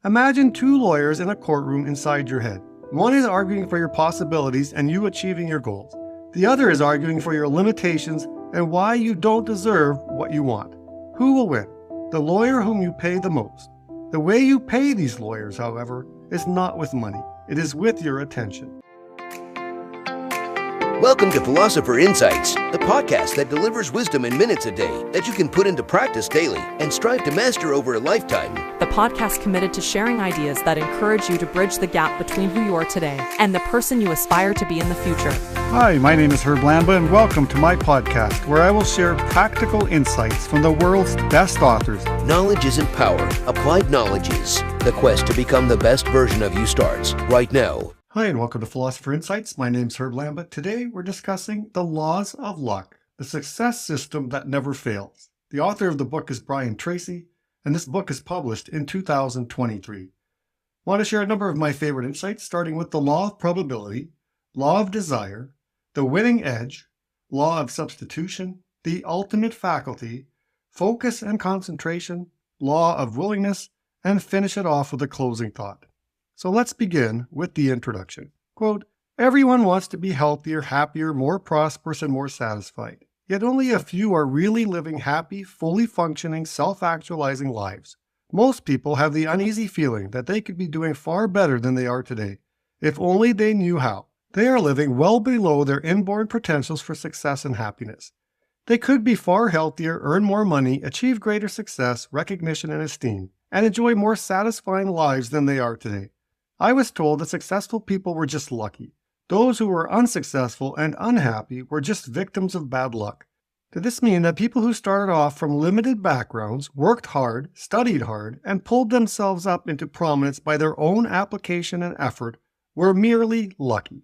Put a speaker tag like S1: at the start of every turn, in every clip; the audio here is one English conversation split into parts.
S1: Imagine two lawyers in a courtroom inside your head. One is arguing for your possibilities and you achieving your goals. The other is arguing for your limitations and why you don't deserve what you want. Who will win? The lawyer whom you pay the most. The way you pay these lawyers, however, is not with money. It is with your attention.
S2: Welcome to Philosopher Insights, the podcast that delivers wisdom in minutes a day that you can put into practice daily and strive to master over a lifetime.
S3: The podcast committed to sharing ideas that encourage you to bridge the gap between who you are today and the person you aspire to be in the future.
S1: Hi, my name is Herb Lamba, and welcome to my podcast where I will share practical insights from the world's best authors.
S2: Knowledge isn't power. Applied knowledge is. The quest to become the best version of you starts right now.
S1: Hi, and welcome to Philosopher Insights. My name's Herb Lamba. Today, we're discussing the laws of luck, the success system that never fails. The author of the book is Brian Tracy, and this book is published in 2023. I want to share a number of my favorite insights, starting with the law of probability, law of desire, the winning edge, law of substitution, the ultimate faculty, focus and concentration, law of willingness, and finish it off with a closing thought. So let's begin with the introduction. Quote, "Everyone wants to be healthier, happier, more prosperous, and more satisfied. Yet only a few are really living happy, fully functioning, self-actualizing lives. Most people have the uneasy feeling that they could be doing far better than they are today, if only they knew how. They are living well below their inborn potentials for success and happiness. They could be far healthier, earn more money, achieve greater success, recognition, and esteem, and enjoy more satisfying lives than they are today. I was told that successful people were just lucky. Those who were unsuccessful and unhappy were just victims of bad luck. Did this mean that people who started off from limited backgrounds, worked hard, studied hard, and pulled themselves up into prominence by their own application and effort were merely lucky?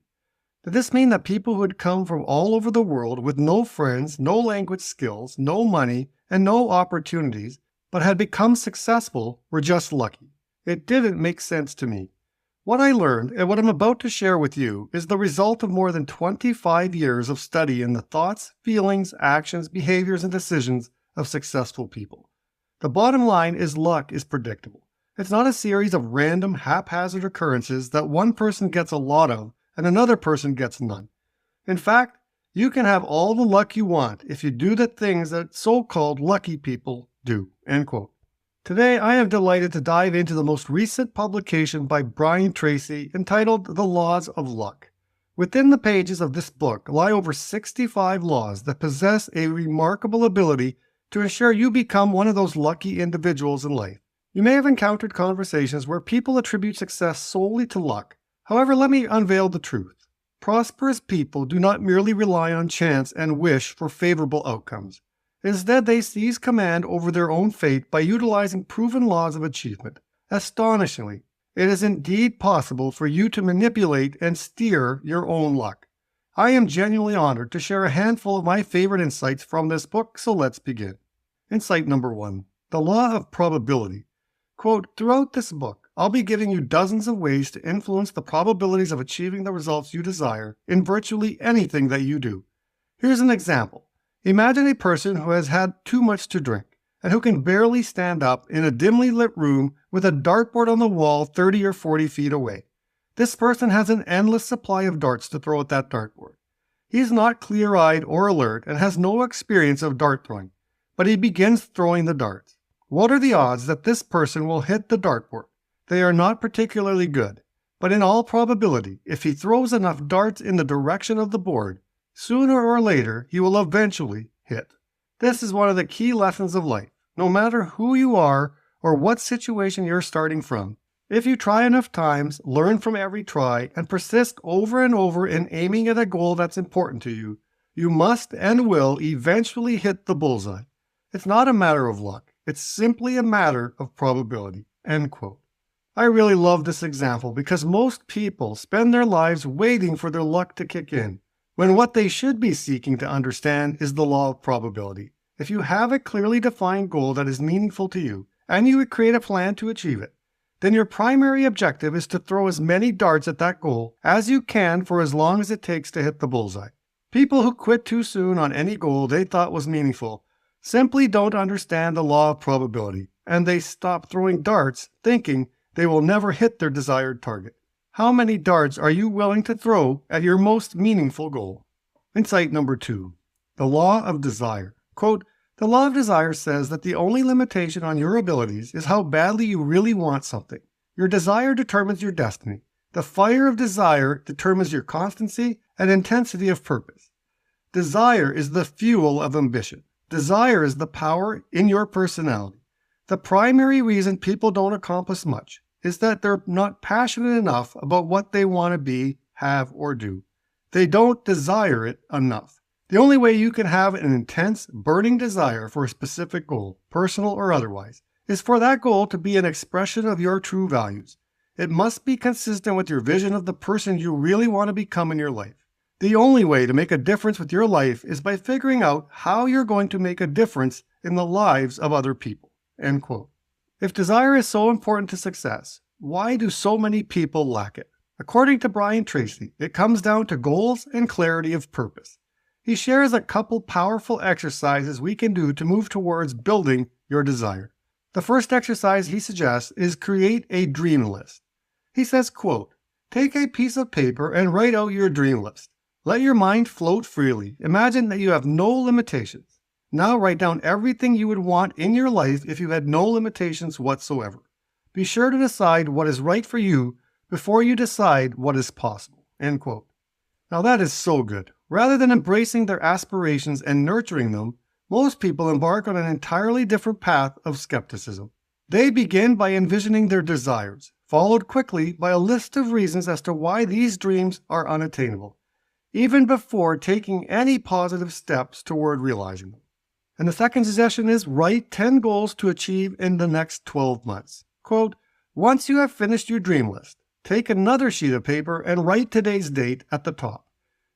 S1: Did this mean that people who had come from all over the world with no friends, no language skills, no money, and no opportunities, but had become successful were just lucky? It didn't make sense to me. What I learned and what I'm about to share with you is the result of more than 25 years of study in the thoughts, feelings, actions, behaviors, and decisions of successful people. The bottom line is luck is predictable. It's not a series of random, haphazard occurrences that one person gets a lot of and another person gets none. In fact, you can have all the luck you want if you do the things that so-called lucky people do." End quote. Today, I am delighted to dive into the most recent publication by Brian Tracy entitled The Laws of Luck. Within the pages of this book lie over 65 laws that possess a remarkable ability to ensure you become one of those lucky individuals in life. You may have encountered conversations where people attribute success solely to luck. However, let me unveil the truth. Prosperous people do not merely rely on chance and wish for favorable outcomes. Instead, they seize command over their own fate by utilizing proven laws of achievement. Astonishingly, it is indeed possible for you to manipulate and steer your own luck. I am genuinely honored to share a handful of my favorite insights from this book, so let's begin. Insight number 1, the law of probability. Quote, "Throughout this book, I'll be giving you dozens of ways to influence the probabilities of achieving the results you desire in virtually anything that you do. Here's an example. Imagine a person who has had too much to drink and who can barely stand up in a dimly lit room with a dartboard on the wall 30 or 40 feet away. This person has an endless supply of darts to throw at that dartboard. He's not clear-eyed or alert and has no experience of dart throwing, but he begins throwing the darts. What are the odds that this person will hit the dartboard? They are not particularly good, but in all probability, if he throws enough darts in the direction of the board, sooner or later, he will eventually hit. This is one of the key lessons of life. No matter who you are or what situation you're starting from, if you try enough times, learn from every try, and persist over and over in aiming at a goal that's important to you, you must and will eventually hit the bullseye. It's not a matter of luck. It's simply a matter of probability." End quote. I really love this example because most people spend their lives waiting for their luck to kick in, when what they should be seeking to understand is the law of probability. If you have a clearly defined goal that is meaningful to you, and you would create a plan to achieve it, then your primary objective is to throw as many darts at that goal as you can for as long as it takes to hit the bullseye. People who quit too soon on any goal they thought was meaningful simply don't understand the law of probability, and they stop throwing darts thinking they will never hit their desired target. How many darts are you willing to throw at your most meaningful goal? Insight number 2. The law of desire. Quote, the law of desire says that the only limitation on your abilities is how badly you really want something. Your desire determines your destiny. The fire of desire determines your constancy and intensity of purpose. Desire is the fuel of ambition. Desire is the power in your personality. The primary reason people don't accomplish much is that they're not passionate enough about what they want to be, have, or do. They don't desire it enough. The only way you can have an intense, burning desire for a specific goal, personal or otherwise, is for that goal to be an expression of your true values. It must be consistent with your vision of the person you really want to become in your life. The only way to make a difference with your life is by figuring out how you're going to make a difference in the lives of other people. End quote. If desire is so important to success, why do so many people lack it? According to Brian Tracy, it comes down to goals and clarity of purpose. He shares a couple powerful exercises we can do to move towards building your desire. The first exercise he suggests is create a dream list. He says, quote, take a piece of paper and write out your dream list. Let your mind float freely. Imagine that you have no limitations. Now write down everything you would want in your life if you had no limitations whatsoever. Be sure to decide what is right for you before you decide what is possible. End quote. Now that is so good. Rather than embracing their aspirations and nurturing them, most people embark on an entirely different path of skepticism. They begin by envisioning their desires, followed quickly by a list of reasons as to why these dreams are unattainable, even before taking any positive steps toward realizing them. And the second suggestion is write 10 goals to achieve in the next 12 months. Quote, once you have finished your dream list, take another sheet of paper and write today's date at the top.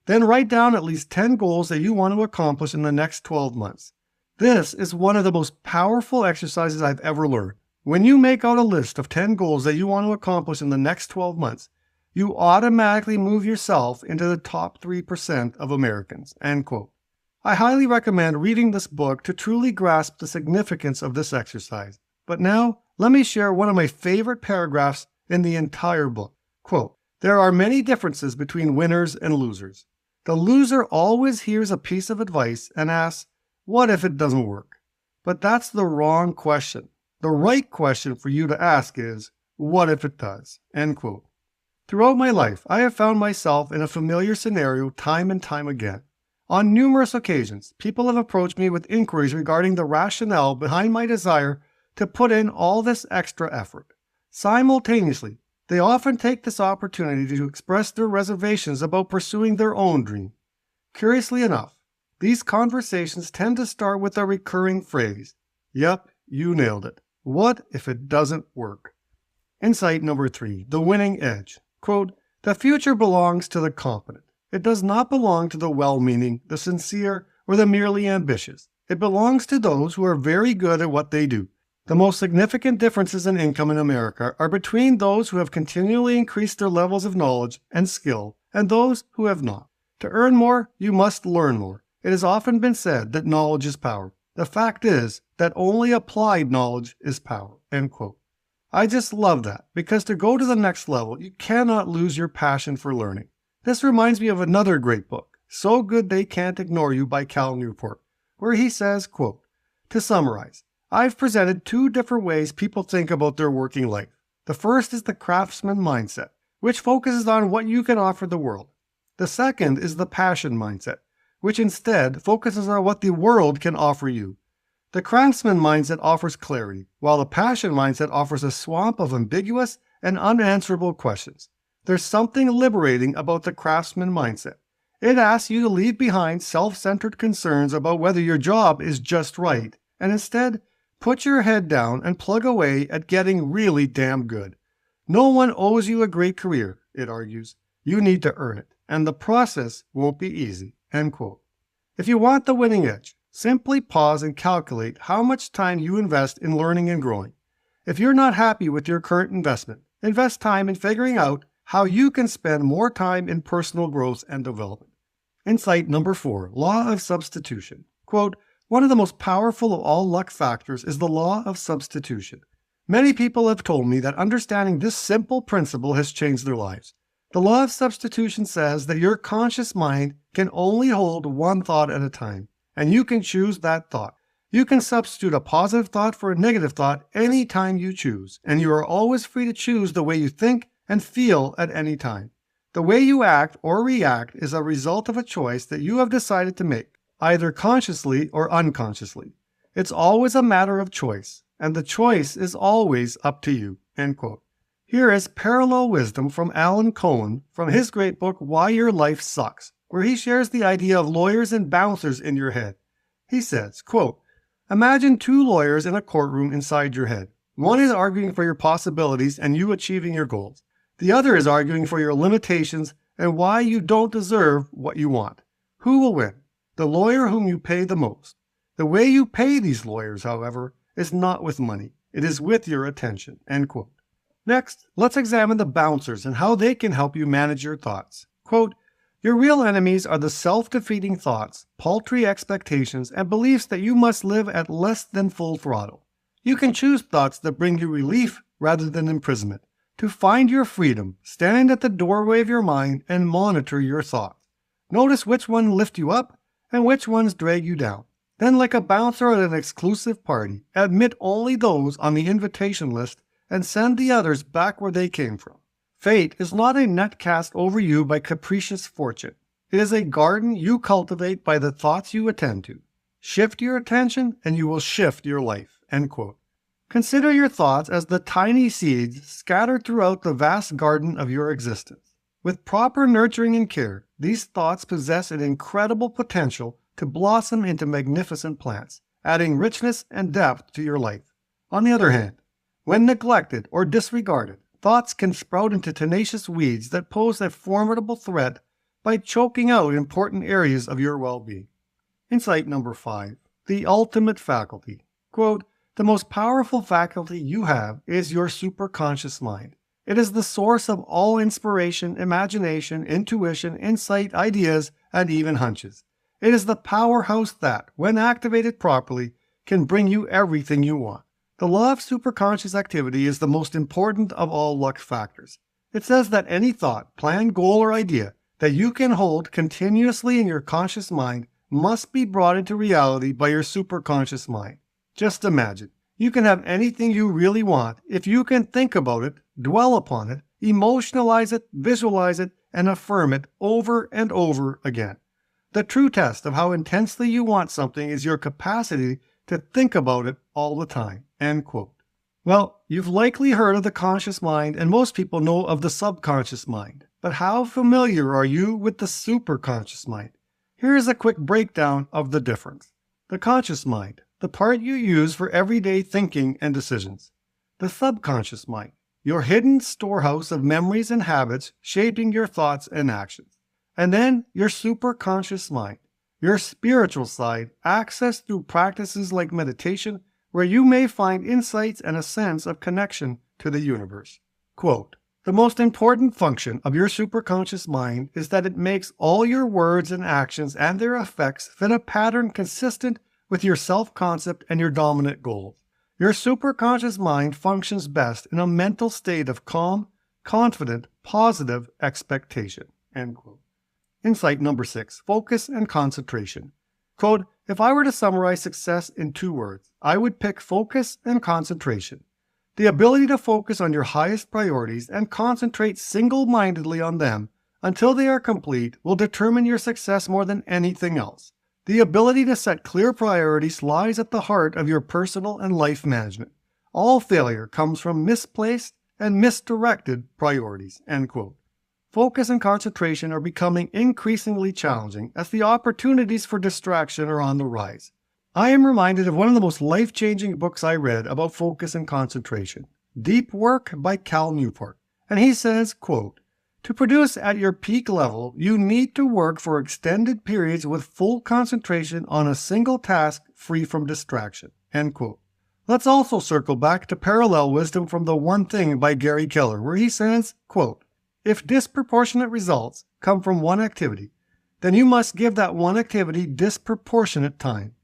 S1: Then write down at least 10 goals that you want to accomplish in the next 12 months. This is one of the most powerful exercises I've ever learned. When you make out a list of 10 goals that you want to accomplish in the next 12 months, you automatically move yourself into the top 3% of Americans. End quote. I highly recommend reading this book to truly grasp the significance of this exercise. But now, let me share one of my favorite paragraphs in the entire book. Quote, there are many differences between winners and losers. The loser always hears a piece of advice and asks, what if it doesn't work? But that's the wrong question. The right question for you to ask is, what if it does? End quote. Throughout my life, I have found myself in a familiar scenario time and time again. On numerous occasions, people have approached me with inquiries regarding the rationale behind my desire to put in all this extra effort. Simultaneously, they often take this opportunity to express their reservations about pursuing their own dream. Curiously enough, these conversations tend to start with a recurring phrase, yep, you nailed it. What if it doesn't work? Insight number 3, the winning edge. Quote, the future belongs to the competent. It does not belong to the well-meaning, the sincere, or the merely ambitious. It belongs to those who are very good at what they do. The most significant differences in income in America are between those who have continually increased their levels of knowledge and skill and those who have not. To earn more, you must learn more. It has often been said that knowledge is power. The fact is that only applied knowledge is power. End quote. I just love that, because to go to the next level, you cannot lose your passion for learning. This reminds me of another great book, So Good They Can't Ignore You by Cal Newport, where he says, quote, to summarize, I've presented 2 different ways people think about their working life. The first is the craftsman mindset, which focuses on what you can offer the world. The second is the passion mindset, which instead focuses on what the world can offer you. The craftsman mindset offers clarity, while the passion mindset offers a swamp of ambiguous and unanswerable questions. There's something liberating about the craftsman mindset. It asks you to leave behind self-centered concerns about whether your job is just right, and instead, put your head down and plug away at getting really damn good. No one owes you a great career, it argues. You need to earn it, and the process won't be easy. End quote. If you want the winning edge, simply pause and calculate how much time you invest in learning and growing. If you're not happy with your current investment, invest time in figuring out how you can spend more time in personal growth and development. Insight number 4, law of substitution. Quote, one of the most powerful of all luck factors is the law of substitution. Many people have told me that understanding this simple principle has changed their lives. The law of substitution says that your conscious mind can only hold one thought at a time, and you can choose that thought. You can substitute a positive thought for a negative thought any time you choose, and you are always free to choose the way you think and feel at any time. The way you act or react is a result of a choice that you have decided to make, either consciously or unconsciously. It's always a matter of choice, and the choice is always up to you." End quote. Here is parallel wisdom from Alan Cohen from his great book, Why Your Life Sucks, where he shares the idea of lawyers and bouncers in your head. He says, quote, "Imagine two lawyers in a courtroom inside your head. One is arguing for your possibilities and you achieving your goals. The other is arguing for your limitations and why you don't deserve what you want. Who will win? The lawyer whom you pay the most. The way you pay these lawyers, however, is not with money. It is with your attention." End quote. Next, let's examine the bouncers and how they can help you manage your thoughts. Quote, "Your real enemies are the self-defeating thoughts, paltry expectations, and beliefs that you must live at less than full throttle. You can choose thoughts that bring you relief rather than imprisonment. To find your freedom, stand at the doorway of your mind and monitor your thoughts. Notice which ones lift you up and which ones drag you down. Then, like a bouncer at an exclusive party, admit only those on the invitation list and send the others back where they came from. Fate is not a net cast over you by capricious fortune. It is a garden you cultivate by the thoughts you attend to. Shift your attention and you will shift your life." End quote. Consider your thoughts as the tiny seeds scattered throughout the vast garden of your existence. With proper nurturing and care, these thoughts possess an incredible potential to blossom into magnificent plants, adding richness and depth to your life. On the other hand, when neglected or disregarded, thoughts can sprout into tenacious weeds that pose a formidable threat by choking out important areas of your well-being. Insight number 5, the ultimate faculty. Quote, "The most powerful faculty you have is your superconscious mind. It is the source of all inspiration, imagination, intuition, insight, ideas, and even hunches. It is the powerhouse that, when activated properly, can bring you everything you want. The law of superconscious activity is the most important of all luck factors. It says that any thought, plan, goal, or idea that you can hold continuously in your conscious mind must be brought into reality by your superconscious mind. Just imagine, you can have anything you really want if you can think about it, dwell upon it, emotionalize it, visualize it, and affirm it over and over again. The true test of how intensely you want something is your capacity to think about it all the time." End quote. Well, you've likely heard of the conscious mind, and most people know of the subconscious mind. But how familiar are you with the superconscious mind? Here is a quick breakdown of the difference. The conscious mind, the part you use for everyday thinking and decisions. The subconscious mind, your hidden storehouse of memories and habits shaping your thoughts and actions. And then your superconscious mind, your spiritual side, accessed through practices like meditation, where you may find insights and a sense of connection to the universe. Quote, "The most important function of your superconscious mind is that it makes all your words and actions and their effects fit a pattern consistent with your self-concept and your dominant goals. Your superconscious mind functions best in a mental state of calm, confident, positive expectation." End quote. Insight number 6, focus and concentration. Quote, "If I were to summarize success in 2 words, I would pick focus and concentration. The ability to focus on your highest priorities and concentrate single-mindedly on them until they are complete will determine your success more than anything else. The ability to set clear priorities lies at the heart of your personal and life management. All failure comes from misplaced and misdirected priorities." End quote. Focus and concentration are becoming increasingly challenging as the opportunities for distraction are on the rise. I am reminded of one of the most life-changing books I read about focus and concentration, Deep Work by Cal Newport. And he says, quote, "To produce at your peak level, you need to work for extended periods with full concentration on a single task free from distraction." End quote. Let's also circle back to parallel wisdom from The One Thing by Gary Keller, where he says, quote, "If disproportionate results come from one activity, then you must give that one activity disproportionate time.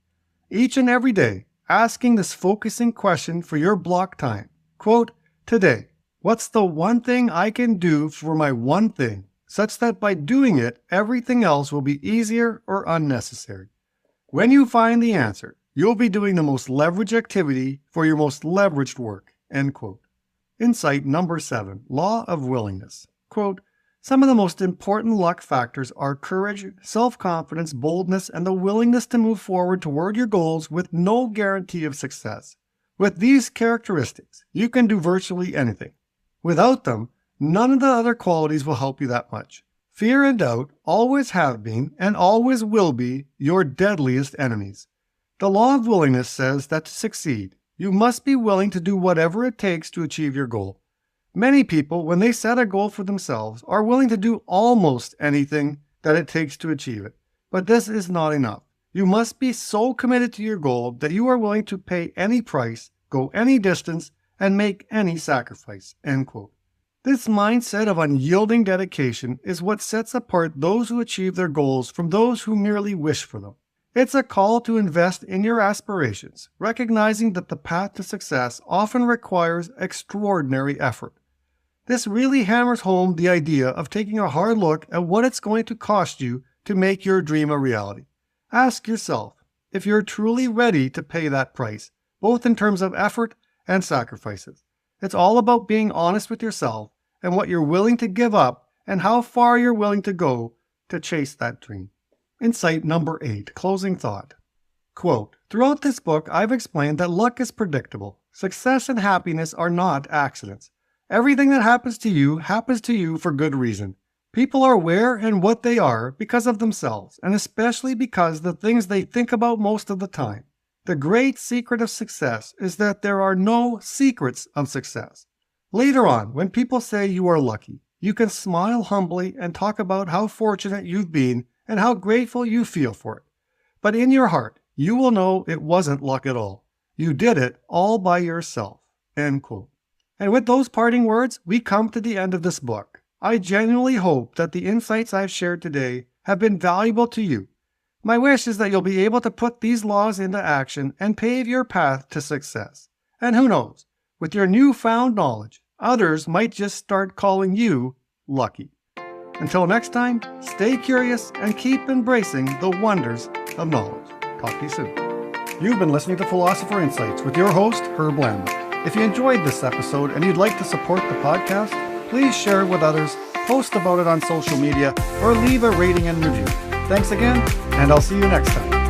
S1: Each and every day, asking this focusing question for your block time, Quote, today, what's the one thing I can do for my one thing, such that by doing it, everything else will be easier or unnecessary? When you find the answer, you'll be doing the most leveraged activity for your most leveraged work. End quote. Insight number 7, law of willingness. Quote, some of the most important luck factors are courage, self-confidence, boldness, and the willingness to move forward toward your goals with no guarantee of success. With these characteristics, you can do virtually anything. Without them, none of the other qualities will help you that much. Fear and doubt always have been and always will be your deadliest enemies. The law of willingness says that to succeed, you must be willing to do whatever it takes to achieve your goal. Many people, when they set a goal for themselves, are willing to do almost anything that it takes to achieve it. But this is not enough. You must be so committed to your goal that you are willing to pay any price, go any distance, and make any sacrifice. End quote. This mindset of unyielding dedication is what sets apart those who achieve their goals from those who merely wish for them. It's a call to invest in your aspirations, recognizing that the path to success often requires extraordinary effort. This really hammers home the idea of taking a hard look at what it's going to cost you to make your dream a reality. Ask yourself if you're truly ready to pay that price, both in terms of effort and sacrifices. It's all about being honest with yourself and what you're willing to give up and how far you're willing to go to chase that dream. Insight number 8, closing thought. Quote, throughout this book, I've explained that luck is predictable. Success and happiness are not accidents. Everything that happens to you for good reason. People are where and what they are because of themselves, and especially because the things they think about most of the time. The great secret of success is that there are no secrets of success. Later on, when people say you are lucky, you can smile humbly and talk about how fortunate you've been and how grateful you feel for it. But in your heart, you will know it wasn't luck at all. You did it all by yourself. End quote. And with those parting words, we come to the end of this book. I genuinely hope that the insights I've shared today have been valuable to you. My wish is that you'll be able to put these laws into action and pave your path to success. And who knows, with your newfound knowledge, others might just start calling you lucky. Until next time, stay curious and keep embracing the wonders of knowledge. Talk to you soon. You've been listening to Philosopher Insights with your host, Herb Lambert. If you enjoyed this episode and you'd like to support the podcast, please share it with others, post about it on social media, or leave a rating and review. Thanks again, and I'll see you next time.